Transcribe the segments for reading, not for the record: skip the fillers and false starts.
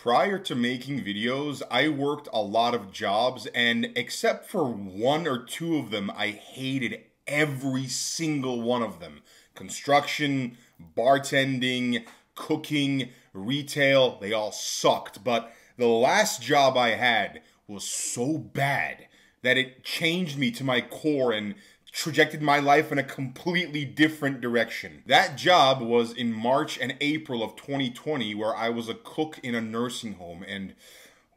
Prior to making videos, I worked a lot of jobs, and except for one or two of them, I hated every single one of them. Construction, bartending, cooking, retail, they all sucked. But the last job I had was so bad that it changed me to my core and trajected my life in a completely different direction. That job was in March and April of 2020, where I was a cook in a nursing home, and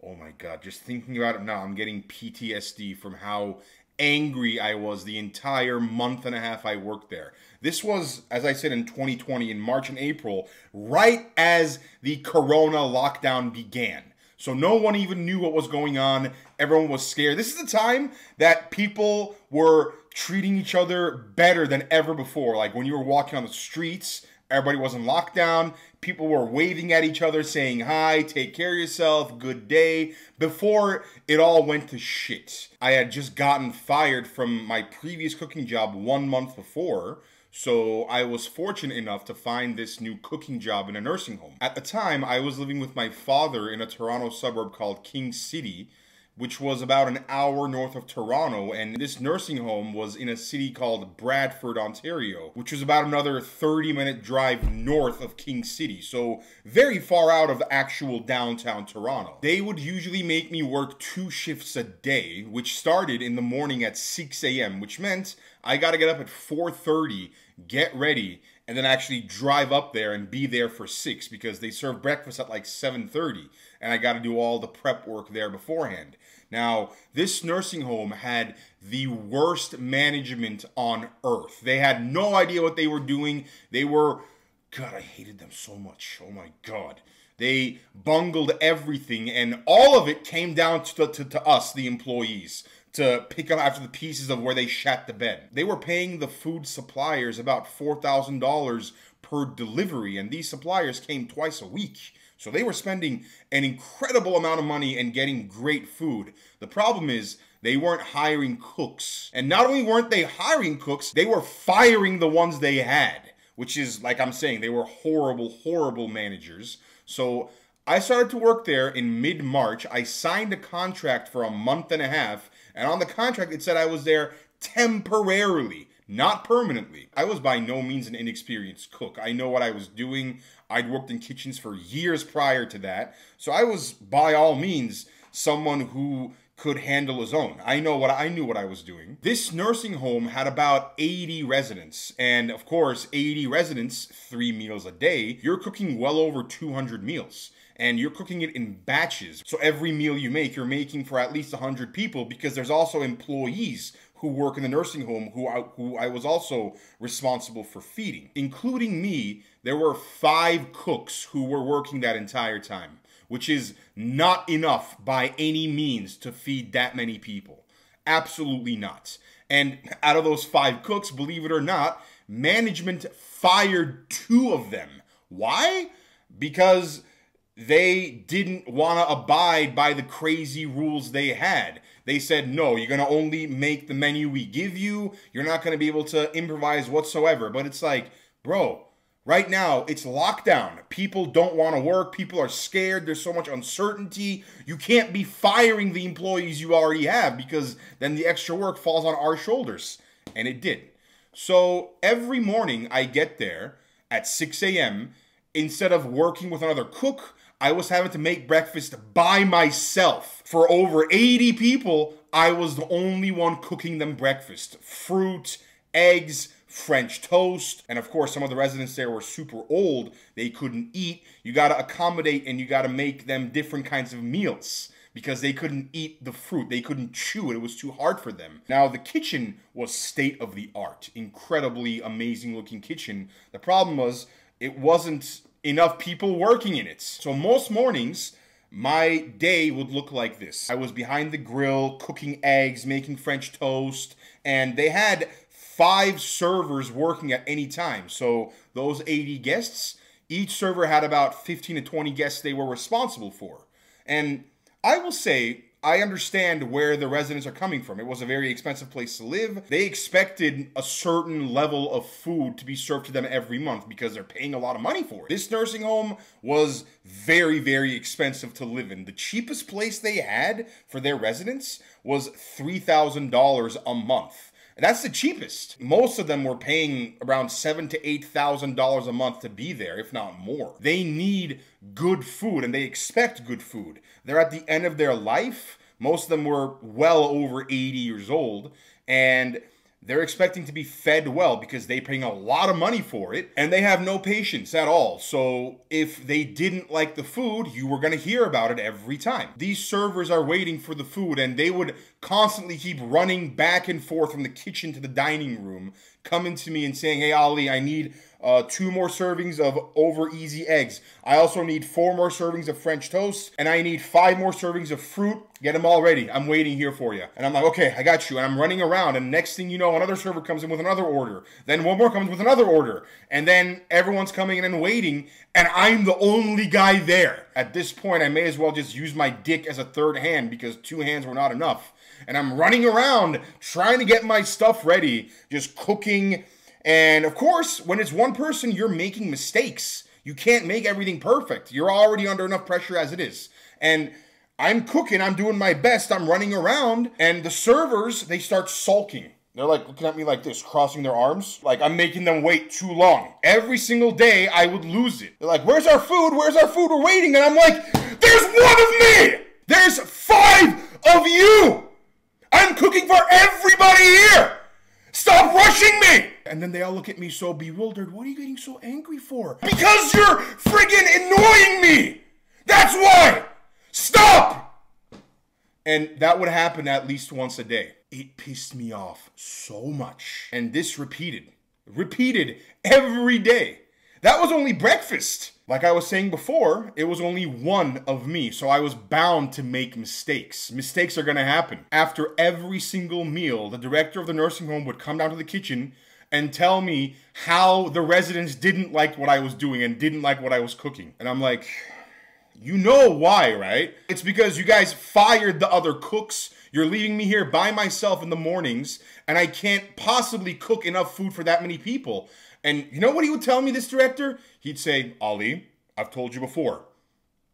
oh my god, just thinking about it now, I'm getting PTSD from how angry I was the entire month and a half I worked there. This was, as I said, in 2020, in March and April, right as the corona lockdown began. So no one even knew what was going on. Everyone was scared. This is the time that people were treating each other better than ever before. Like when you were walking on the streets, everybody was in lockdown. People were waving at each other, saying hi, take care of yourself, good day, before it all went to shit. I had just gotten fired from my previous cooking job 1 month before, so I was fortunate enough to find this new cooking job in a nursing home. At the time, I was living with my father in a Toronto suburb called King City, which was about an hour north of Toronto, and this nursing home was in a city called Bradford, Ontario, which was about another 30-minute drive north of King City, so very far out of actual downtown Toronto. They would usually make me work 2 shifts a day, which started in the morning at 6 a.m., which meant I gotta get up at 4:30, get ready, and then actually drive up there and be there for 6 because they serve breakfast at like 7:30, and I gotta do all the prep work there beforehand. Now, this nursing home had the worst management on earth. They had no idea what they were doing. They were, God, I hated them so much. Oh my God. They bungled everything, and all of it came down to us, the employees, to pick up after the pieces of where they shat the bed. They were paying the food suppliers about $4,000 per delivery, and these suppliers came twice a week. So they were spending an incredible amount of money and getting great food. The problem is they weren't hiring cooks. And not only weren't they hiring cooks, they were firing the ones they had, which is, like I'm saying, they were horrible, horrible managers. So I started to work there in mid-March. I signed a contract for a month and a half, and on the contract it said I was there temporarily, not permanently. I was by no means an inexperienced cook. I know what I was doing. I'd worked in kitchens for years prior to that. So I was, by all means, someone who could handle his own. I knew what I was doing. This nursing home had about 80 residents. And of course, 80 residents, 3 meals a day, you're cooking well over 200 meals. And you're cooking it in batches. So every meal you make, you're making for at least 100 people, because there's also employees who work in the nursing home who I was also responsible for feeding. Including me, there were 5 cooks who were working that entire time, which is not enough by any means to feed that many people. Absolutely not. And out of those 5 cooks, believe it or not, management fired 2 of them. Why? Because they didn't want to abide by the crazy rules they had. They said, no, you're going to only make the menu we give you. You're not going to be able to improvise whatsoever. But it's like, bro, right now, it's lockdown. People don't want to work. People are scared. There's so much uncertainty. You can't be firing the employees you already have, because then the extra work falls on our shoulders. And it did. So every morning I get there at 6 a.m. Instead of working with another cook, I was having to make breakfast by myself. For over 80 people, I was the only one cooking them breakfast. Fruit, eggs, French toast, and of course some of the residents there were super old. They couldn't eat. You gotta accommodate and you gotta make them different kinds of meals because they couldn't eat the fruit. They couldn't chew it. It was too hard for them. Now, the kitchen was state of the art. Incredibly amazing looking kitchen. The problem was it wasn't enough people working in it. So most mornings, my day would look like this. I was behind the grill, cooking eggs, making French toast, and they had 5 servers working at any time. So those 80 guests, each server had about 15 to 20 guests they were responsible for. And I will say, I understand where the residents are coming from. It was a very expensive place to live. They expected a certain level of food to be served to them every month because they're paying a lot of money for it. This nursing home was very, very expensive to live in. The cheapest place they had for their residents was $3,000 a month. That's the cheapest. Most of them were paying around $7,000 to $8,000 a month to be there, if not more. They need good food and they expect good food. They're at the end of their life. Most of them were well over 80 years old, and they're expecting to be fed well because they're paying a lot of money for it, and they have no patience at all. So if they didn't like the food, you were going to hear about it every time. These servers are waiting for the food, and they would constantly keep running back and forth from the kitchen to the dining room, coming to me and saying, "Hey, Ali, I need 2 more servings of over easy eggs. I also need 4 more servings of French toast, and I need 5 more servings of fruit. Get them all ready. I'm waiting here for you." And I'm like, "Okay, I got you." And I'm running around, and next thing you know, another server comes in with another order. Then one more comes with another order. And then everyone's coming in and waiting, and I'm the only guy there. At this point, I may as well just use my dick as a third hand because 2 hands were not enough. And I'm running around trying to get my stuff ready, just cooking. And of course, when it's one person, you're making mistakes. You can't make everything perfect. You're already under enough pressure as it is. And I'm cooking, I'm doing my best, I'm running around, and the servers, they start sulking. They're like looking at me like this, crossing their arms. Like I'm making them wait too long. Every single day, I would lose it. They're like, "Where's our food? Where's our food? We're waiting." And I'm like, "There's 1 of me! There's 5 of you! I'm cooking for everybody here! Stop rushing me!" And then they all look at me so bewildered. "What are you getting so angry for?" "Because you're friggin' annoying me! That's why! Stop!" And that would happen at least once a day. It pissed me off so much. And this repeated every day. That was only breakfast. Like I was saying before, it was only 1 of me, so I was bound to make mistakes. Mistakes are gonna happen. After every single meal, the director of the nursing home would come down to the kitchen and tell me how the residents didn't like what I was doing and didn't like what I was cooking. And I'm like, you know why, right? It's because you guys fired the other cooks. You're leaving me here by myself in the mornings, and I can't possibly cook enough food for that many people. And you know what he would tell me, this director? He'd say, "Ali, I've told you before,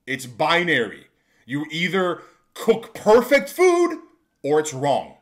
it's binary. You either cook perfect food or it's wrong."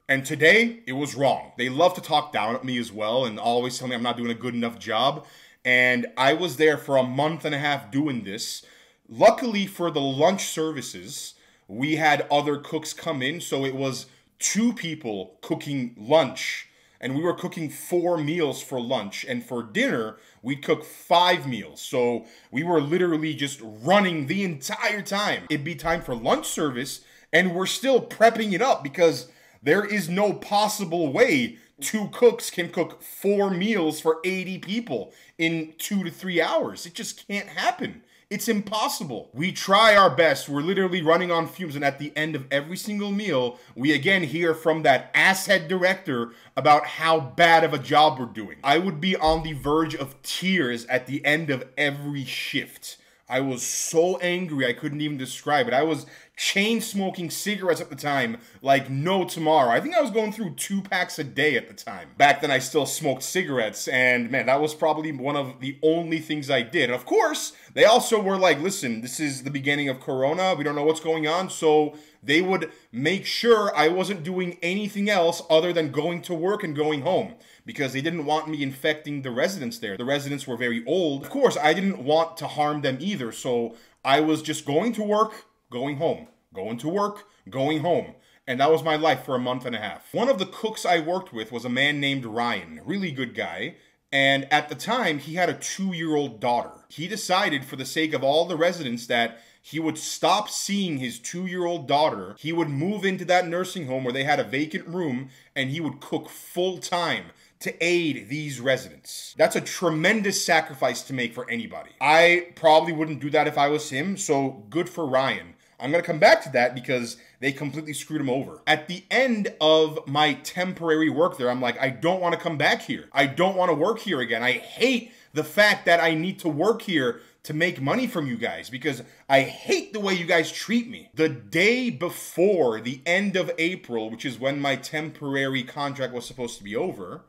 And today, it was wrong. They love to talk down at me as well and always tell me I'm not doing a good enough job. And I was there for a month and a half doing this. Luckily for the lunch services, we had other cooks come in, so it was 2 people cooking lunch. And we were cooking 4 meals for lunch. And for dinner, we'd cook 5 meals. So we were literally just running the entire time. It'd be time for lunch service, and we're still prepping it up because there is no possible way 2 cooks can cook 4 meals for 80 people in 2 to 3 hours. It just can't happen. It's impossible. We try our best. We're literally running on fumes. And at the end of every single meal, we again hear from that asshead director about how bad of a job we're doing. I would be on the verge of tears at the end of every shift. I was so angry, I couldn't even describe it. I was chain smoking cigarettes at the time like no tomorrow. I think I was going through 2 packs a day at the time. Back then I still smoked cigarettes, and man, that was probably one of the only things I did. And of course, they also were like, "Listen, this is the beginning of Corona. We don't know what's going on." So they would make sure I wasn't doing anything else other than going to work and going home, because they didn't want me infecting the residents there. The residents were very old. Of course, I didn't want to harm them either, so I was just going to work, going home, going to work, going home. And that was my life for a month and a half. One of the cooks I worked with was a man named Ryan, really good guy. And at the time, he had a 2-year-old daughter. He decided, for the sake of all the residents, that he would stop seeing his 2-year-old daughter. He would move into that nursing home where they had a vacant room, and he would cook full time to aid these residents. That's a tremendous sacrifice to make for anybody. I probably wouldn't do that if I was him, so good for Ryan. I'm gonna come back to that because they completely screwed him over. At the end of my temporary work there, I'm like, I don't want to come back here. I don't want to work here again. I hate the fact that I need to work here to make money from you guys because I hate the way you guys treat me. The day before the end of April, which is when my temporary contract was supposed to be over,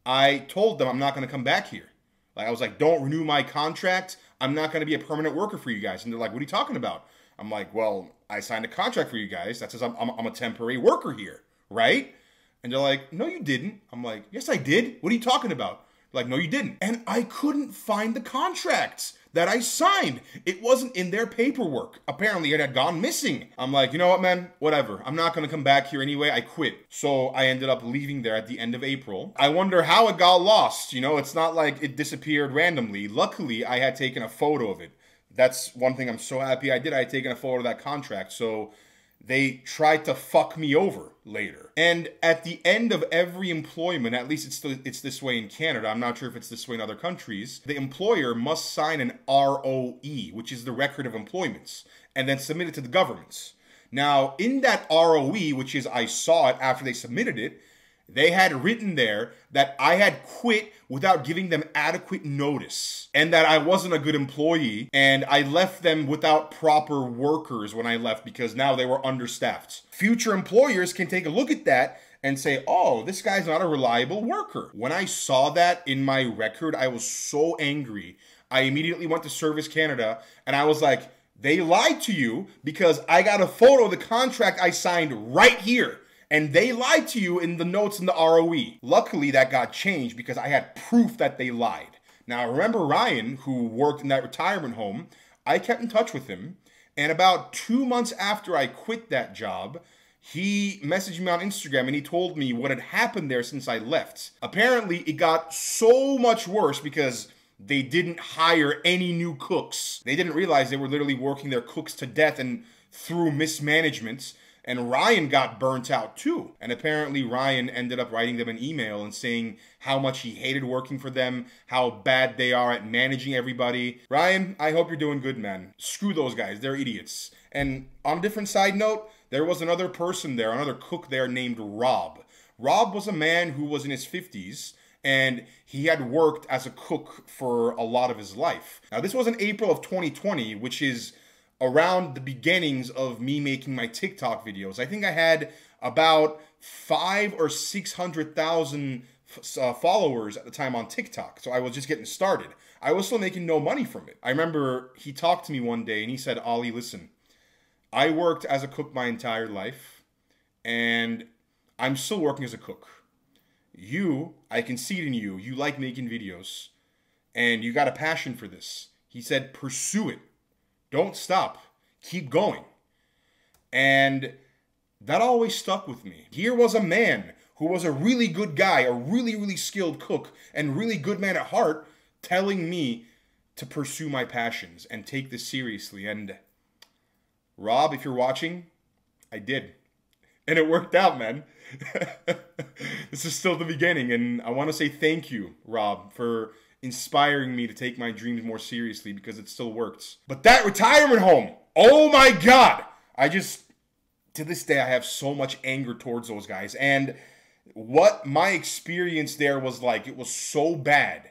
I told them I'm not going to come back here. Like, I was like, don't renew my contract. I'm not going to be a permanent worker for you guys. And they're like, what are you talking about? I'm like, well, I signed a contract for you guys that says I'm a temporary worker here, right? And they're like, no, you didn't. I'm like, yes, I did. What are you talking about? Like, no, you didn't. And I couldn't find the contracts that I signed. It wasn't in their paperwork. Apparently, it had gone missing. I'm like, you know what, man? Whatever. I'm not going to come back here anyway. I quit. So I ended up leaving there at the end of April. I wonder how it got lost. You know, it's not like it disappeared randomly. Luckily, I had taken a photo of it. That's one thing I'm so happy I did. I had taken a photo of that contract. So they tried to fuck me over later. And at the end of every employment, at least it's this way in Canada, I'm not sure if it's this way in other countries, the employer must sign an ROE, which is the record of employments, and then submit it to the governments. Now, in that ROE, which is I saw it after they submitted it, they had written there that I had quit without giving them adequate notice and that I wasn't a good employee and I left them without proper workers when I left because now they were understaffed. Future employers can take a look at that and say, oh, this guy's not a reliable worker. When I saw that in my record, I was so angry. I immediately went to Service Canada and I was like, they lied to you because I got a photo of the contract I signed right here. And they lied to you in the notes in the ROE. Luckily, that got changed because I had proof that they lied. Now, remember Ryan, who worked in that retirement home? I kept in touch with him. And about 2 months after I quit that job, he messaged me on Instagram and he told me what had happened there since I left. Apparently, it got so much worse because they didn't hire any new cooks. They didn't realize they were literally working their cooks to death and through mismanagement. And Ryan got burnt out too. And apparently Ryan ended up writing them an email and saying how much he hated working for them, how bad they are at managing everybody. Ryan, I hope you're doing good, man. Screw those guys. They're idiots. And on a different side note, there was another person there, another cook there named Rob. Rob was a man who was in his 50s and he had worked as a cook for a lot of his life. Now, this was in April of 2020, which is around the beginnings of me making my TikTok videos. I think I had about 500,000 or 600,000 followers at the time on TikTok. So I was just getting started. I was still making no money from it. I remember he talked to me one day and he said, Ollie, listen, I worked as a cook my entire life and I'm still working as a cook. You, I can see it in you. You like making videos and you got a passion for this. He said, pursue it. Don't stop. Keep going. And that always stuck with me. Here was a man who was a really good guy, a really, really skilled cook, and really good man at heart, telling me to pursue my passions and take this seriously. And Rob, if you're watching, I did. And it worked out, man. This is still the beginning. And I want to say thank you, Rob, for inspiring me to take my dreams more seriously because it still works. But that retirement home, oh my God. To this day, I have so much anger towards those guys. And what my experience there was like, it was so bad.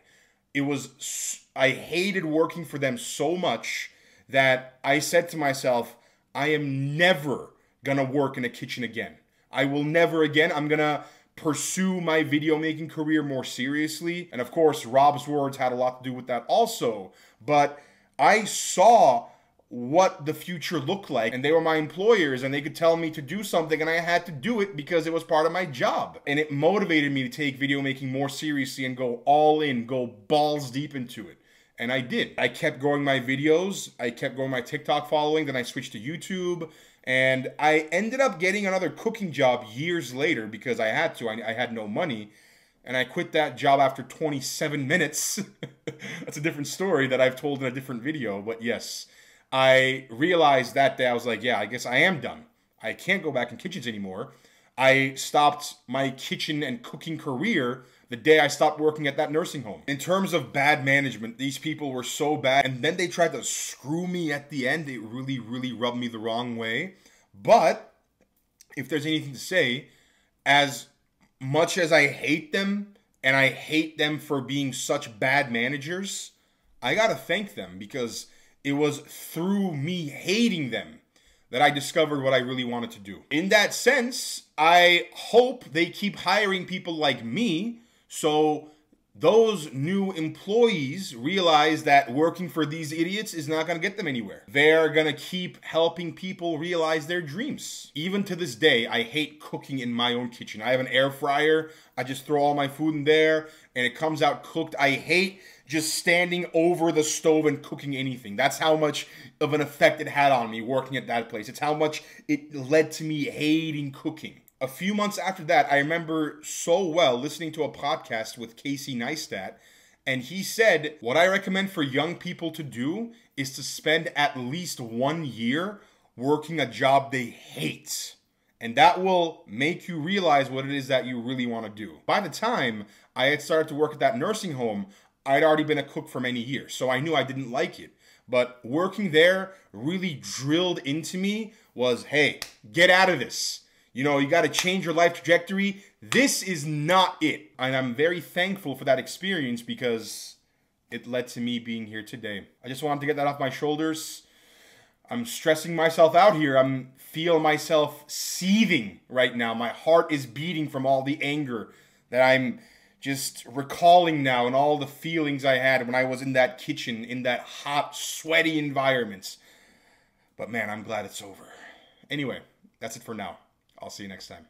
I hated working for them so much that I said to myself, I am never gonna work in a kitchen again. I will never again. I'm gonna pursue my video making career more seriously. And of course, Rob's words had a lot to do with that also. But I saw what the future looked like and they were my employers and they could tell me to do something and I had to do it because it was part of my job. And it motivated me to take video making more seriously and go all in, go balls deep into it. And I did. I kept growing my videos. I kept growing my TikTok following. Then I switched to YouTube. And I ended up getting another cooking job years later because I had to. I had no money. And I quit that job after 27 minutes. That's a different story that I've told in a different video. But yes, I realized that day, I was like, yeah, I guess I am done. I can't go back in kitchens anymore. I stopped my kitchen and cooking career the day I stopped working at that nursing home. In terms of bad management, these people were so bad. And then they tried to screw me at the end. It really, really rubbed me the wrong way. But if there's anything to say, as much as I hate them, and I hate them for being such bad managers, I gotta thank them because it was through me hating them that I discovered what I really wanted to do. In that sense, I hope they keep hiring people like me so those new employees realize that working for these idiots is not going to get them anywhere. They're going to keep helping people realize their dreams. Even to this day, I hate cooking in my own kitchen. I have an air fryer. I just throw all my food in there and it comes out cooked. I hate just standing over the stove and cooking anything. That's how much of an effect it had on me working at that place. It's how much it led to me hating cooking. A few months after that, I remember so well listening to a podcast with Casey Neistat, and he said, what I recommend for young people to do is to spend at least 1 year working a job they hate. And that will make you realize what it is that you really want to do. By the time I had started to work at that nursing home, I'd already been a cook for many years, so I knew I didn't like it. But working there really drilled into me was, hey, get out of this. You know, you got to change your life trajectory. This is not it. And I'm very thankful for that experience because it led to me being here today. I just wanted to get that off my shoulders. I'm stressing myself out here. I'm feeling myself seething right now. My heart is beating from all the anger that I'm just recalling now and all the feelings I had when I was in that kitchen, in that hot, sweaty environment. But man, I'm glad it's over. Anyway, that's it for now. I'll see you next time.